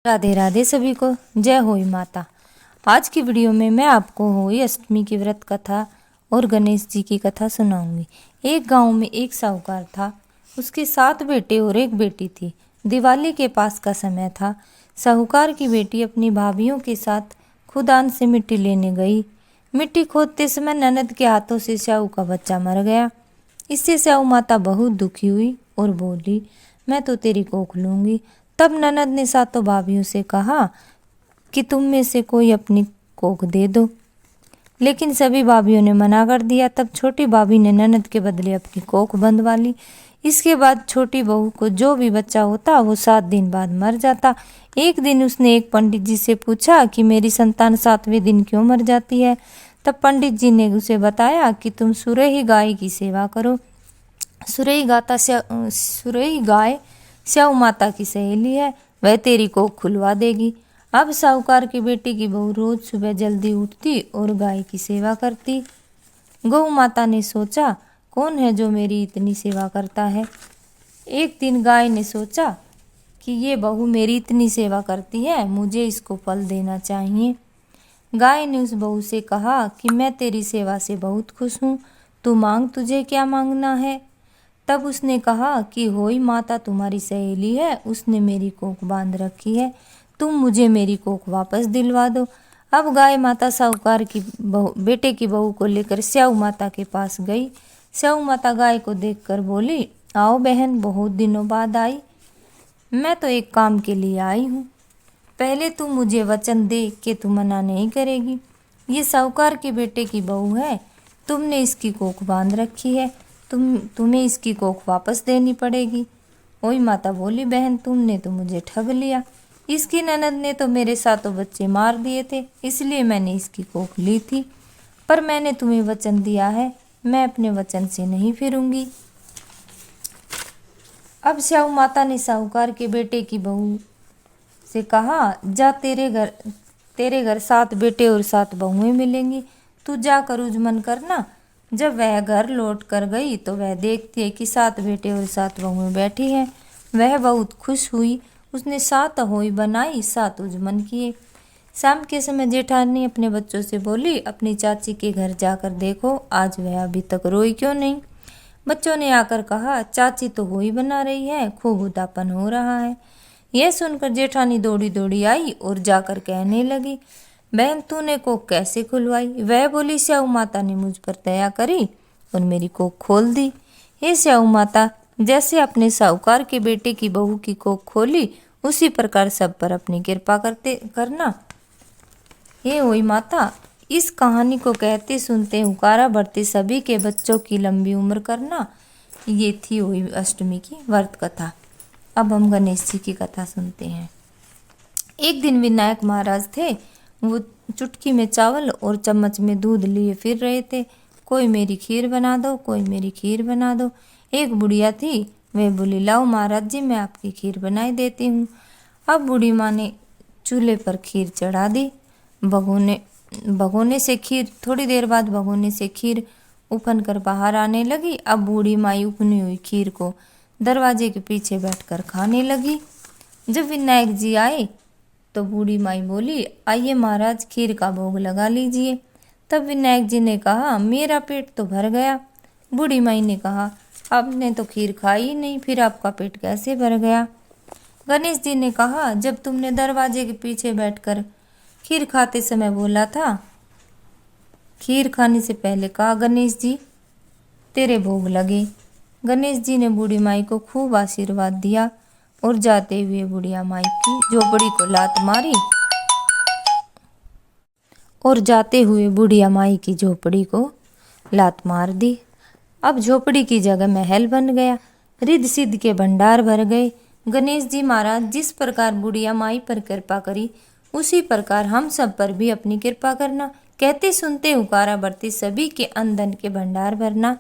राधे राधे सभी को। जय होई माता। आज की वीडियो में मैं आपको होई अष्टमी की व्रत कथा और गणेश जी की कथा सुनाऊंगी। एक गांव में एक साहूकार था। उसके 7 बेटे और एक बेटी थी। दिवाली के पास का समय था। साहूकार की बेटी अपनी भाभीियों के साथ खुदान से मिट्टी लेने गई। मिट्टी खोदते समय ननद के हाथों से स्याऊ का बच्चा मर गया। इससे स्याऊ माता बहुत दुखी हुई और बोली, मैं तो तेरी कोख लूंगी। तब ननद ने सातों भाभीियों से कहा कि तुम में से कोई अपनी कोख दे दो, लेकिन सभी भाभीियों ने मना कर दिया। तब छोटी भाभी ने ननद के बदले अपनी कोख बंधवा ली। इसके बाद छोटी बहू को जो भी बच्चा होता वो 7 दिन बाद मर जाता। एक दिन उसने एक पंडित जी से पूछा कि मेरी संतान 7वें दिन क्यों मर जाती है। तब पंडित जी ने उसे बताया कि तुम सुरही गाय की सेवा करो। सुरही गाय स्याऊ माता की सहेली है, वह तेरी कोख खुलवा देगी। अब साहूकार की बेटी की बहू रोज सुबह जल्दी उठती और गाय की सेवा करती। गौ माता ने सोचा, कौन है जो मेरी इतनी सेवा करता है। एक दिन गाय ने सोचा कि ये बहू मेरी इतनी सेवा करती है, मुझे इसको फल देना चाहिए। गाय ने उस बहू से कहा कि मैं तेरी सेवा से बहुत खुश हूँ, तू मांग, तुझे क्या मांगना है। तब उसने कहा कि होई माता तुम्हारी सहेली है, उसने मेरी कोख बांध रखी है, तुम मुझे मेरी कोख वापस दिलवा दो। अब गाय माता साहूकार की बेटे की बहू को लेकर स्याऊ माता के पास गई। स्याऊ माता गाय को देखकर बोली, आओ बहन, बहुत दिनों बाद आई। मैं तो एक काम के लिए आई हूँ, पहले तू मुझे वचन दे कि तू मना नहीं करेगी। ये साहूकार के बेटे की बहू है, तुमने इसकी कोख बांध रखी है, तुम्हें इसकी कोख वापस देनी पड़ेगी। ओई माता बोली, बहन तुमने तो मुझे ठग लिया। इसकी ननद ने तो मेरे 7 बच्चे मार दिए थे, इसलिए मैंने इसकी कोख ली थी। पर मैंने तुम्हें वचन दिया है, मैं अपने वचन से नहीं फिरूंगी। अब स्याऊ माता ने साहूकार के बेटे की बहू से कहा, जा, तेरे घर 7 बेटे और 7 बहुएं मिलेंगी, तू जाकर उजमन करना। जब वह घर लौट कर गई तो वह देखती है कि 7 बेटे और 7 बहुएं बैठी हैं। वह बहुत खुश हुई। उसने 7 होई बनाई, 7 उजमन किए। शाम के समय जेठानी अपने बच्चों से बोली, अपनी चाची के घर जाकर देखो, आज वह अभी तक रोई क्यों नहीं। बच्चों ने आकर कहा, चाची तो होई बना रही है, खूब उदापन हो रहा है। यह सुनकर जेठानी दौड़ी दौड़ी आई और जाकर कहने लगी, बहन तूने कोख कैसे खुलवाई। वह बोली, स्याऊ माता ने मुझ पर दया करी और मेरी कोख खोल दी। हे स्याऊ माता, जैसे अपने साहूकार के बेटे की बहू की कोख खोली, उसी प्रकार सब पर अपनी कृपा करना। हे होई माता, इस कहानी को कहते सुनते हुकारा भरते सभी के बच्चों की लंबी उम्र करना। ये थी होई अष्टमी की व्रत कथा। अब हम गणेश जी की कथा सुनते हैं। एक दिन विनायक महाराज थे। वो चुटकी में चावल और चम्मच में दूध लिए फिर रहे थे। कोई मेरी खीर बना दो, कोई मेरी खीर बना दो। एक बुढ़िया थी, वह बोली, लाओ महाराज जी, मैं आपकी खीर बनाई देती हूँ। अब बूढ़ी माँ ने चूल्हे पर खीर चढ़ा दी। भगोने से खीर, थोड़ी देर बाद भगोने से खीर उफन कर बाहर आने लगी। अब बूढ़ी माई उफनी हुई खीर को दरवाजे के पीछे बैठकर खाने लगी। जब विनायक जी आए तो बूढ़ी माई बोली, आइए महाराज, खीर का भोग लगा लीजिए। तब विनायक जी ने कहा, मेरा पेट तो भर गया। बूढ़ी माई ने कहा, आपने तो खीर खाई नहीं, फिर आपका पेट कैसे भर गया। गणेश जी ने कहा, जब तुमने दरवाजे के पीछे बैठकर खीर खाते समय बोला था, खीर खाने से पहले कहा, गणेश जी तेरे भोग लगे। गणेश जी ने बूढ़ी माई को खूब आशीर्वाद दिया और जाते हुए बुढ़िया माई की झोपड़ी को लात मारी और जाते हुए बुढ़िया माई की झोपड़ी को लात मार दी। अब झोपड़ी की जगह महल बन गया। रिद्ध सिद्ध के भंडार भर गए। गणेश जी महाराज, जिस प्रकार बुढ़िया माई पर कृपा करी, उसी प्रकार हम सब पर भी अपनी कृपा करना। कहते सुनते हुकारा भरते सभी के अन्न धन के भंडार भरना।